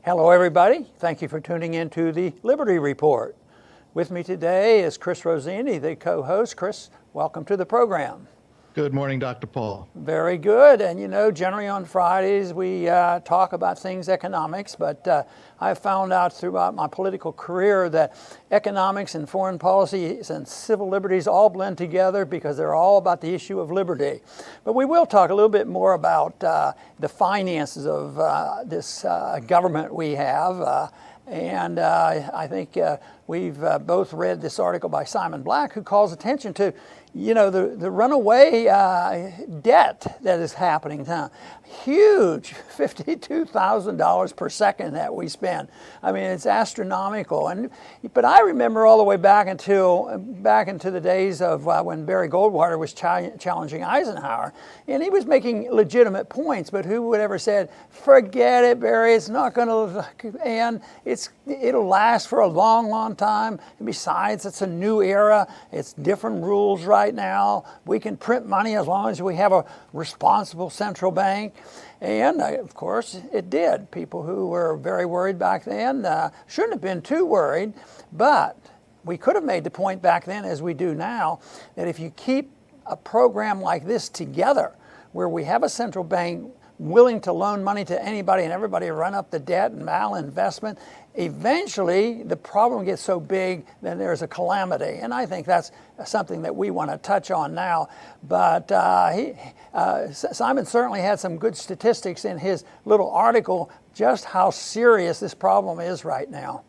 Hello, everybody. Thank you for tuning in to the Liberty Report. With me today is Chris Rossini, the co-host. Chris, welcome to the program. Good morning, Dr. Paul. Very good. And you know, generally on Fridays we talk about things economics, but I've found out throughout my political career that economics and foreign policy and civil liberties all blend together because they're all about the issue of liberty. But we will talk a little bit more about the finances of this government we have. And I think we've both read this article by Simon Black, who calls attention to, you know, the runaway debt that is happening now. Huge, $52,000 per second that we spend. I mean, it's astronomical. But I remember all the way back into the days of when Barry Goldwater was challenging Eisenhower, and he was making legitimate points. But who would ever said, "Forget it, Barry. It's not going to," and it'll last for a long, long time. And besides, it's a new era. It's different rules right now. We can print money as long as we have a responsible central bank. And of course, it did. People who were very worried back then shouldn't have been too worried. But we could have made the point back then, as we do now, that if you keep a program like this together, where we have a central bank willing to loan money to anybody and everybody run up the debt and malinvestment, eventually the problem gets so big then there's a calamity. And I think that's something that we want to touch on now. But Simon certainly had some good statistics in his little article, just how serious this problem is right now.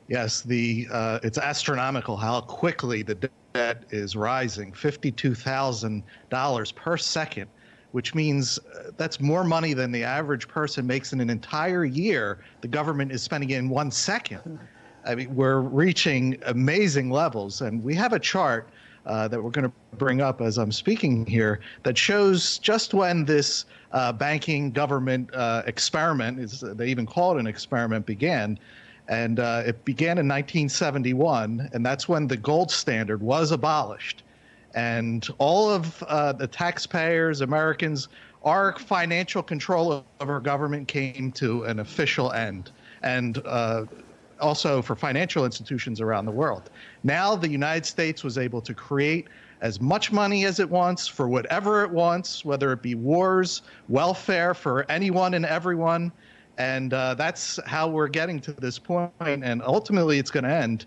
Yes, it's astronomical how quickly the debt is rising, $52,000 per second, which means that's more money than the average person makes in an entire year. The government is spending in 1 second. I mean, we're reaching amazing levels. And we have a chart that we're going to bring up as I'm speaking here that shows just when this banking government experiment, they even call it an experiment, began. And it began in 1971, and that's when the gold standard was abolished. And all of the taxpayers, Americans, our financial control of our government came to an official end. And also for financial institutions around the world. Now the United States was able to create as much money as it wants for whatever it wants, whether it be wars, welfare for anyone and everyone. And that's how we're getting to this point, and ultimately it's going to end.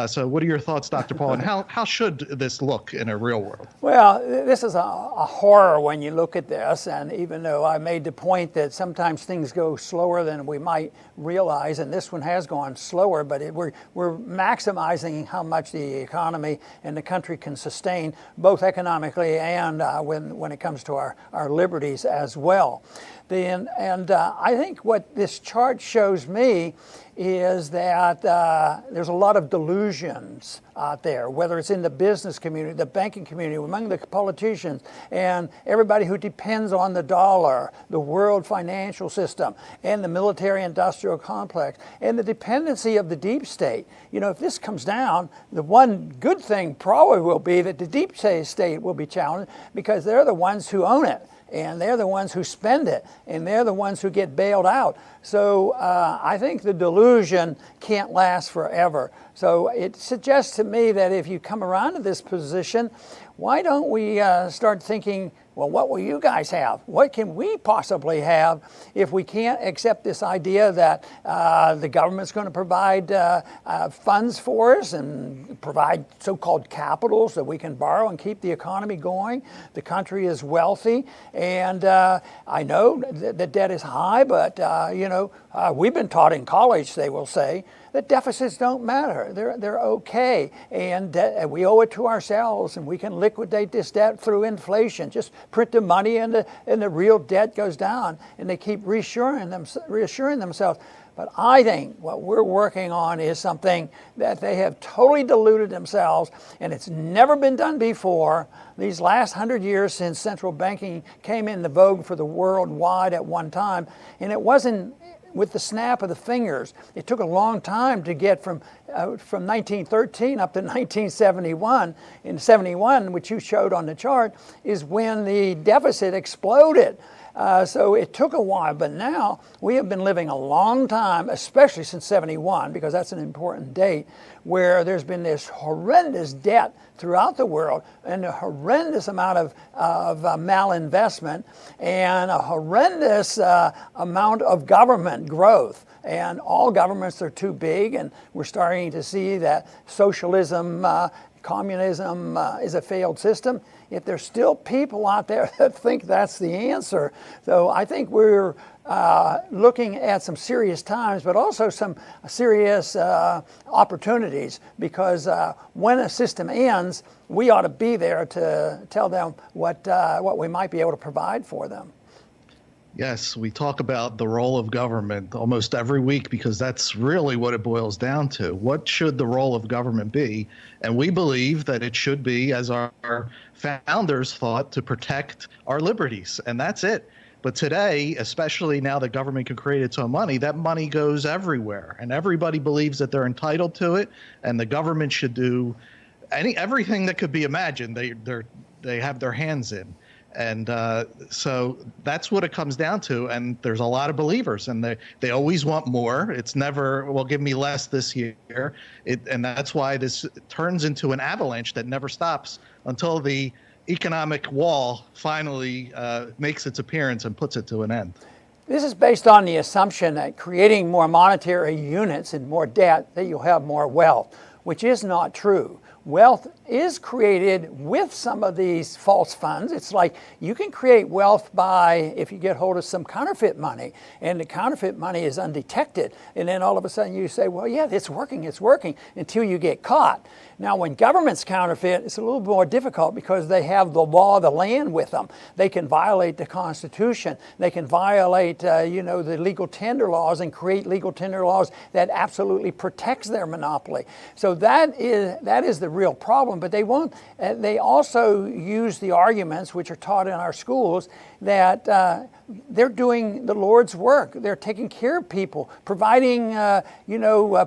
So what are your thoughts, Dr. Paul, and how should this look in a real world? Well, this is a horror when you look at this, and even though I made the point that sometimes things go slower than we might realize, and this one has gone slower, but we're maximizing how much the economy and the country can sustain, both economically and when it comes to our liberties as well. I think what this chart shows me is that there's a lot of delusions out there, whether it's in the business community, the banking community, among the politicians, and everybody who depends on the dollar, the world financial system, and the military-industrial complex, and the dependency of the deep state. You know, if this comes down, the one good thing probably will be that the deep state will be challenged because they're the ones who own it. And they're the ones who spend it, and they're the ones who get bailed out. So I think the delusion can't last forever. So it suggests to me that if you come around to this position, why don't we start thinking, well, what will you guys have? What can we possibly have if we can't accept this idea that the government's going to provide funds for us and provide so-called capital so we can borrow and keep the economy going? The country is wealthy, and I know the debt is high, but we've been taught in college, they will say, that deficits don't matter. They're okay, and we owe it to ourselves, and we can liquidate this debt through inflation. Just print the money, and the real debt goes down, and they keep reassuring themselves. But I think what we're working on is something that they have totally deluded themselves, and it's never been done before. These last 100 years since central banking came into vogue for the worldwide at one time, and it wasn't with the snap of the fingers. It took a long time to get from 1913 up to 1971. In 71, which you showed on the chart, is when the deficit exploded. So it took a while, but now we have been living a long time, especially since 71, because that's an important date, where there's been this horrendous debt throughout the world and a horrendous amount of malinvestment and a horrendous amount of government growth. And all governments are too big, and we're starting to see that socialism, communism is a failed system. Yet there's still people out there that think that's the answer. So I think we're looking at some serious times, but also some serious opportunities, because when a system ends, we ought to be there to tell them what we might be able to provide for them. Yes, we talk about the role of government almost every week because that's really what it boils down to. What should the role of government be? And we believe that it should be, as our founders thought, to protect our liberties. And that's it. But today, especially now that government can create its own money, that money goes everywhere. And everybody believes that they're entitled to it. And the government should do everything that could be imagined. They have their hands in. And so that's what it comes down to. And there's a lot of believers, and they always want more. It's never, well, give me less this year. And that's why this turns into an avalanche that never stops until the economic wall finally makes its appearance and puts it to an end. This is based on the assumption that creating more monetary units and more debt, that you'll have more wealth, which is not true. Wealth is created with some of these false funds. It's like you can create wealth by, if you get hold of some counterfeit money, and the counterfeit money is undetected, and then all of a sudden you say, well, yeah, it's working, until you get caught. Now, when governments counterfeit, it's a little more difficult because they have the law of the land with them. They can violate the Constitution. They can violate, the legal tender laws and create legal tender laws that absolutely protects their monopoly. So that is the real problem. But they won't. They also use the arguments which are taught in our schools that they're doing the Lord's work. They're taking care of people, providing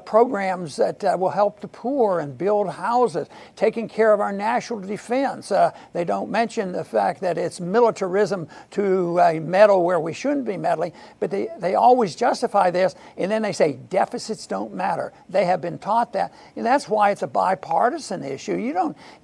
programs that will help the poor and build houses, taking care of our national defense. They don't mention the fact that it's militarism to meddle where we shouldn't be meddling, but they always justify this, and then they say deficits don't matter. They have been taught that, and that's why it's a bipartisan issue. You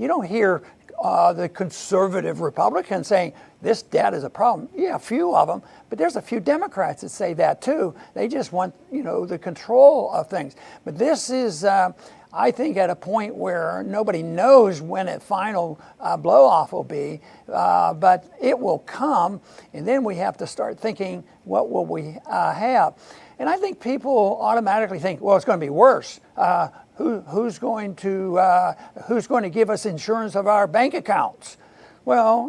don't hear the conservative Republicans saying this debt is a problem. Yeah, a few of them, but there's a few Democrats that say that too. They just want, the control of things. But this is, I think, at a point where nobody knows when a final blow-off will be, but it will come, and then we have to start thinking, what will we have? And I think people automatically think, well, it's going to be worse. Who's going to give us insurance of our bank accounts? Well,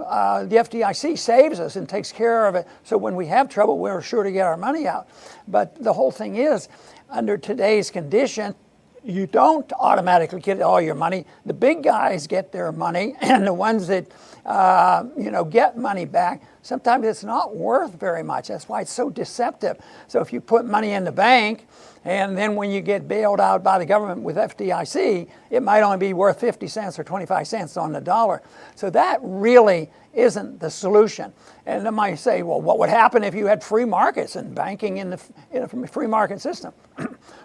the FDIC saves us and takes care of it, so when we have trouble, we're sure to get our money out. But the whole thing is, under today's condition, you don't automatically get all your money. The big guys get their money, and the ones that get money back, sometimes it's not worth very much. That's why it's so deceptive. So if you put money in the bank, and then when you get bailed out by the government with FDIC, it might only be worth 50 cents or 25 cents on the dollar. So that really isn't the solution. And they might say, well, what would happen if you had free markets and banking in a free market system?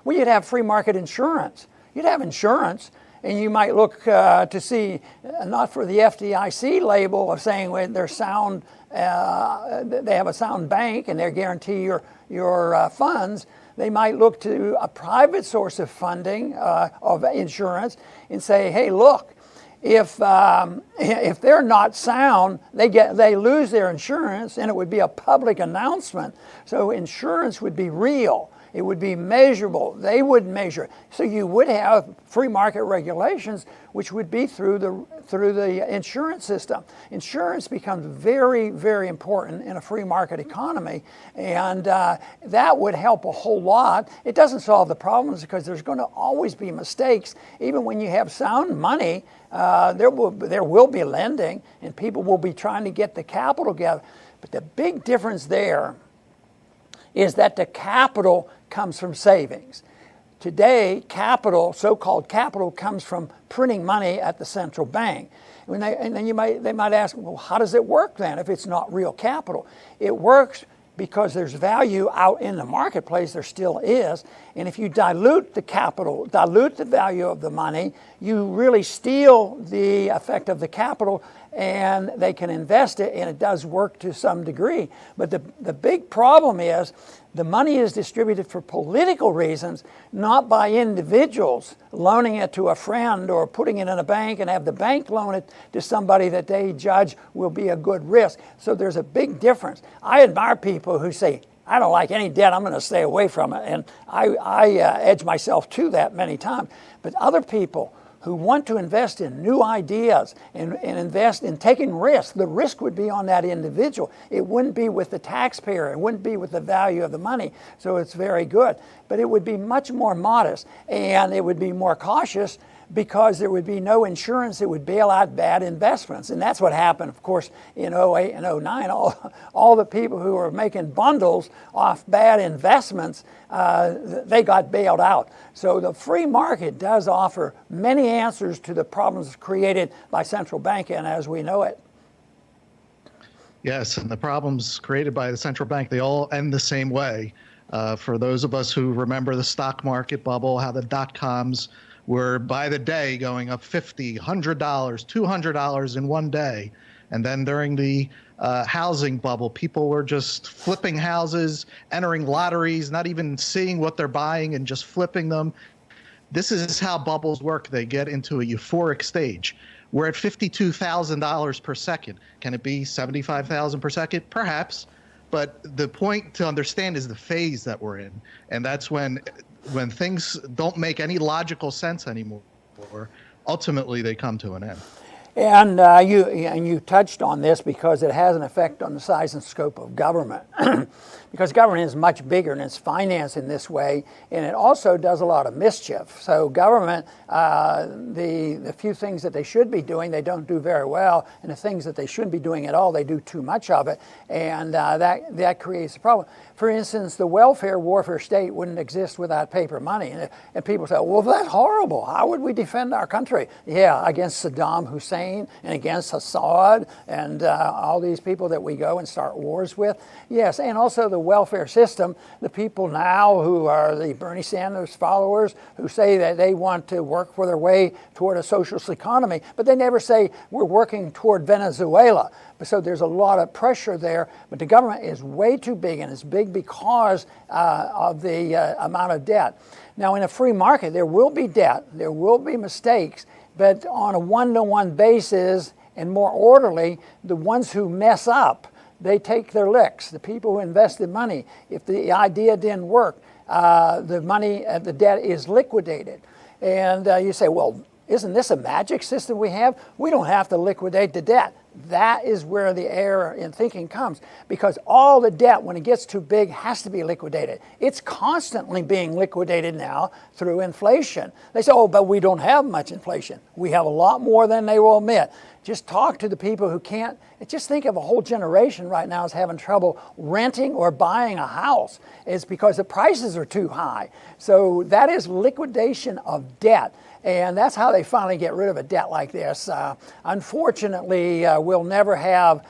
Well, you'd have free market insurance. You'd have insurance, and you might look to see, not for the FDIC label of saying well, they're sound, they have a sound bank and they guarantee your funds. They might look to a private source of funding of insurance and say, hey, look, if they're not sound, they lose their insurance, and it would be a public announcement. So insurance would be real. It would be measurable. They would measure. So you would have free market regulations, which would be through the insurance system. Insurance becomes very, very important in a free market economy, and that would help a whole lot. It doesn't solve the problems because there's going to always be mistakes. Even when you have sound money, there will be lending, and people will be trying to get the capital together. But the big difference there is that the capital comes from savings. Today, capital, so-called capital, comes from printing money at the central bank. And then they might ask, well, how does it work then if it's not real capital? It works because there's value out in the marketplace, there still is. And if you dilute the capital, dilute the value of the money, you really steal the effect of the capital, and they can invest it, and it does work to some degree. But the big problem is the money is distributed for political reasons, not by individuals loaning it to a friend or putting it in a bank and have the bank loan it to somebody that they judge will be a good risk. So there's a big difference. I admire people who say, I don't like any debt, I'm going to stay away from it. And I edge myself to that many times. But other people who want to invest in new ideas and invest in taking risks, the risk would be on that individual. It wouldn't be with the taxpayer. It wouldn't be with the value of the money. So it's very good. But it would be much more modest, and it would be more cautious because there would be no insurance that would bail out bad investments. And that's what happened, of course, in '08 and '09. All the people who were making bundles off bad investments, they got bailed out. So the free market does offer many answers to the problems created by central banking as we know it. Yes, and the problems created by the central bank, they all end the same way. For those of us who remember the stock market bubble, how the dot-coms were by the day going up $50, $100, $200 in one day. And then during the housing bubble, people were just flipping houses, entering lotteries, not even seeing what they're buying and just flipping them. This is how bubbles work. They get into a euphoric stage. We're at $52,000 per second. Can it be $75,000 per second? Perhaps. But the point to understand is the phase that we're in. And that's when things don't make any logical sense anymore, ultimately they come to an end. And you touched on this because it has an effect on the size and scope of government. Because government is much bigger and it's financed in this way, and it also does a lot of mischief. So government, the few things that they should be doing, they don't do very well, and the things that they shouldn't be doing at all, they do too much of it, and that creates a problem. For instance, the welfare warfare state wouldn't exist without paper money. And people say, well, that's horrible. How would we defend our country? Yeah, against Saddam Hussein and against Assad and all these people that we go and start wars with. Yes, and also the welfare system, the people now who are the Bernie Sanders followers who say that they want to work for their way toward a socialist economy, but they never say we're working toward Venezuela. So there's a lot of pressure there, but the government is way too big, and it's big because of the amount of debt. Now, in a free market, there will be debt, there will be mistakes, but on a one-to-one basis and more orderly, the ones who mess up, they take their licks. The people who invested money, if the idea didn't work, the money, the debt is liquidated. And you say, well, isn't this a magic system we have? We don't have to liquidate the debt. That is where the error in thinking comes, because all the debt, when it gets too big, has to be liquidated. It's constantly being liquidated now through inflation. They say, oh, but we don't have much inflation. We have a lot more than they will admit. Just talk to the people who can't. Just think of a whole generation right now is having trouble renting or buying a house. It's because the prices are too high. So that is liquidation of debt. And that's how they finally get rid of a debt like this. Unfortunately, we'll never have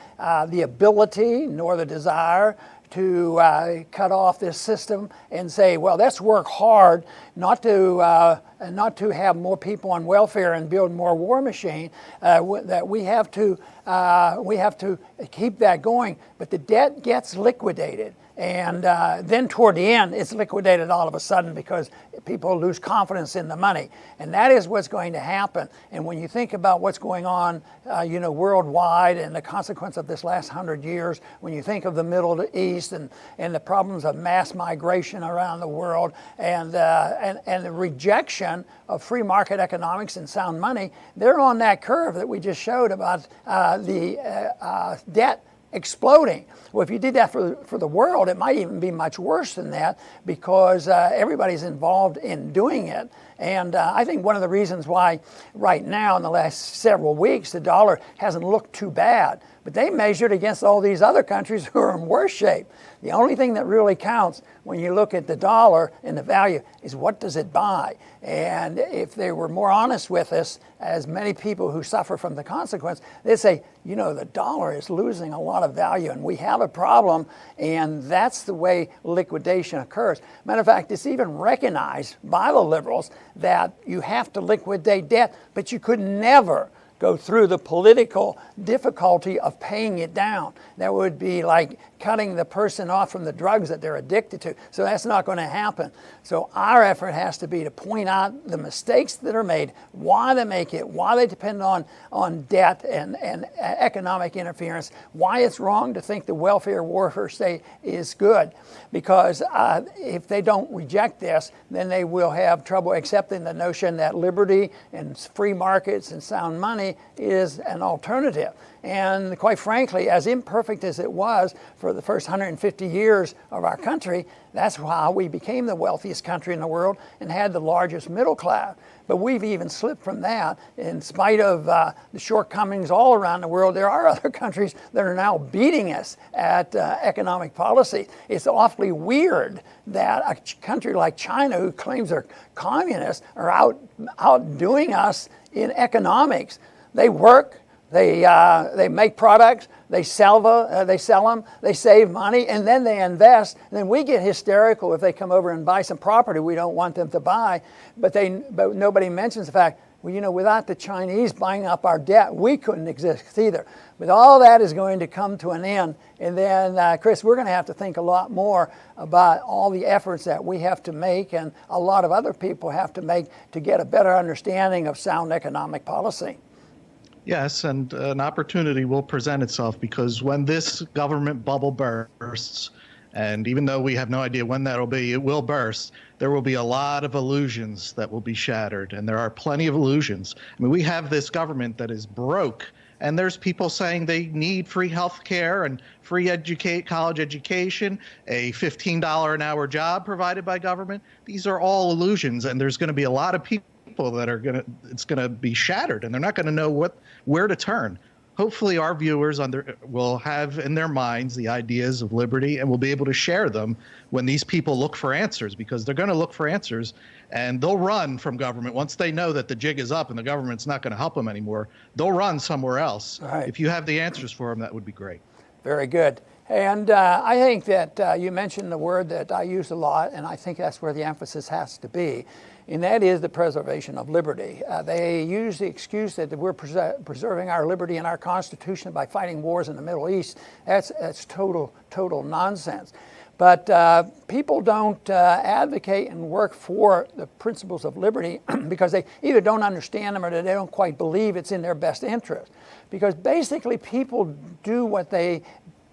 the ability nor the desire to cut off this system and say, well, let's work hard not to have more people on welfare and build more war machine. That we have to keep that going. But the debt gets liquidated. And then toward the end, it's liquidated all of a sudden because people lose confidence in the money. And that is what's going to happen. And when you think about what's going on, worldwide and the consequence of this last 100 years, when you think of the Middle East and the problems of mass migration around the world and the rejection of free market economics and sound money, they're on that curve that we just showed about the debt exploding. Well, if you did that for the world, it might even be much worse than that because everybody's involved in doing it. And I think one of the reasons why right now in the last several weeks the dollar hasn't looked too bad, But they measured against all these other countries who are in worse shape. The only thing that really counts when you look at the dollar and the value is what does it buy. And if they were more honest with us, as many people who suffer from the consequence, they'd say, you know, the dollar is losing a lot of value and we have a problem, and that's the way liquidation occurs. Matter of fact, it's even recognized by the liberals that you have to liquidate debt, but you could never go through the political difficulty of paying it down. That would be like cutting the person off from the drugs that they're addicted to. So that's not going to happen. So our effort has to be to point out the mistakes that are made, why they make it, why they depend on debt and economic interference, why it's wrong to think the welfare warfare state is good. Because if they don't reject this, then they will have trouble accepting the notion that liberty and free markets and sound money is an alternative. And quite frankly, as imperfect as it was for the first 150 years of our country, that's how we became the wealthiest country in the world and had the largest middle class. But we've even slipped from that. In spite of the shortcomings all around the world, there are other countries that are now beating us at economic policy. It's awfully weird that a country like China, who claims they're communist, are outdoing us in economics. They work, they make products, they sell them, they save money, and then they invest. And then we get hysterical if they come over and buy some property we don't want them to buy. But nobody mentions the fact, well, you know, without the Chinese buying up our debt, we couldn't exist either. But all that is going to come to an end. And then, Chris, we're going to have to think a lot more about all the efforts that we have to make and a lot of other people have to make to get a better understanding of sound economic policy. Yes, and an opportunity will present itself because when this government bubble bursts, and even though we have no idea when that'll be, it will burst, there will be a lot of illusions that will be shattered, and there are plenty of illusions. I mean, we have this government that is broke, and there's people saying they need free health care and free college education, a $15 an hour job provided by government. These are all illusions, and there's going to be a lot of people that are it's going to be shattered, and they're not going to know where to turn. Hopefully our viewers will have in their minds the ideas of liberty and will be able to share them when these people look for answers, because they're going to look for answers and they'll run from government. Once they know that the jig is up and the government's not going to help them anymore, they'll run somewhere else. Right. If you have the answers for them, that would be great. Very good. And I think that you mentioned the word that I use a lot, and I think that's where the emphasis has to be, and that is the preservation of liberty. They use the excuse that we're preserving our liberty and our Constitution by fighting wars in the Middle East. That's total nonsense. But people don't advocate and work for the principles of liberty because they either don't understand them or they don't quite believe it's in their best interest. Because basically people do what they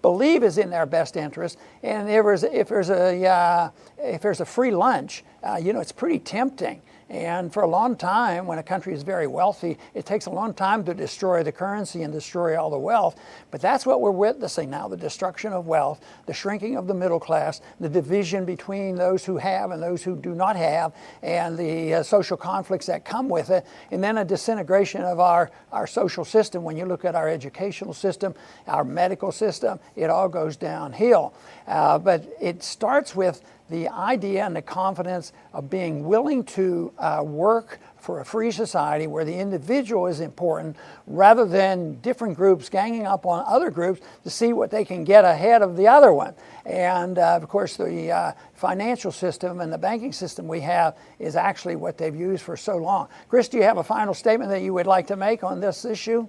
believe is in their best interest, and if there's a free lunch, it's pretty tempting. And for a long time, when a country is very wealthy, it takes a long time to destroy the currency and destroy all the wealth. But that's what we're witnessing now, the destruction of wealth, the shrinking of the middle class, the division between those who have and those who do not have, and the social conflicts that come with it, and then a disintegration of our social system. When you look at our educational system, our medical system, it all goes downhill. But it starts with the idea and the confidence of being willing to work for a free society where the individual is important rather than different groups ganging up on other groups to see what they can get ahead of the other one. And of course, the financial system and the banking system we have is actually what they've used for so long. Chris, do you have a final statement that you would like to make on this issue?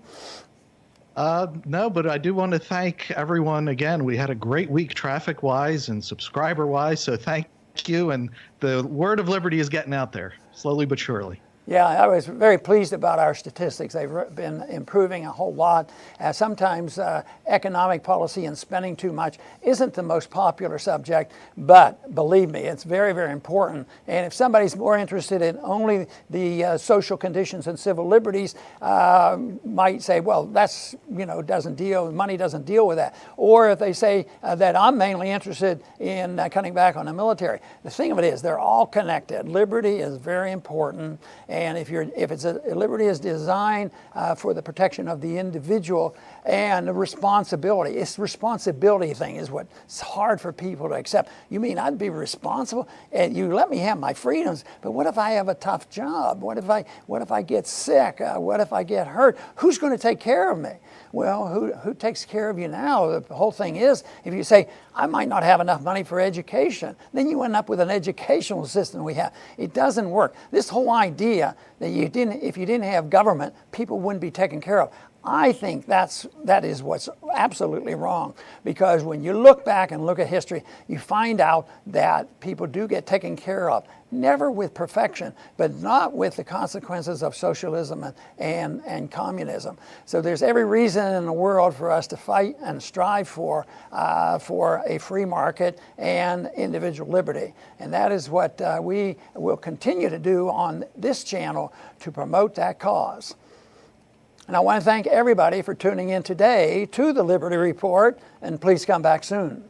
No, but I do want to thank everyone again. We had a great week traffic-wise and subscriber-wise, so thank you. And the word of liberty is getting out there, slowly but surely. Yeah, I was very pleased about our statistics. They've been improving a whole lot. Sometimes economic policy and spending too much isn't the most popular subject, but believe me, it's very, very important. And if somebody's more interested in only the social conditions and civil liberties, might say, well, that's, money doesn't deal with that. Or if they say that I'm mainly interested in cutting back on the military. The thing of it is, they're all connected. Liberty is very important. And if liberty is designed for the protection of the individual and the responsibility, it's the responsibility thing is what's hard for people to accept. You mean I'd be responsible and you let me have my freedoms, but what if I have a tough job? What if I get sick? What if I get hurt? Who's going to take care of me? Well, who takes care of you now? The whole thing is, if you say, I might not have enough money for education, then you end up with an educational system we have. It doesn't work. This whole idea that if you didn't have government, people wouldn't be taken care of. I think that is what's absolutely wrong, because when you look back and look at history, you find out that people do get taken care of, never with perfection, but not with the consequences of socialism and communism. So there's every reason in the world for us to fight and strive for a free market and individual liberty. And that is what we will continue to do on this channel to promote that cause. And I want to thank everybody for tuning in today to the Liberty Report, and please come back soon.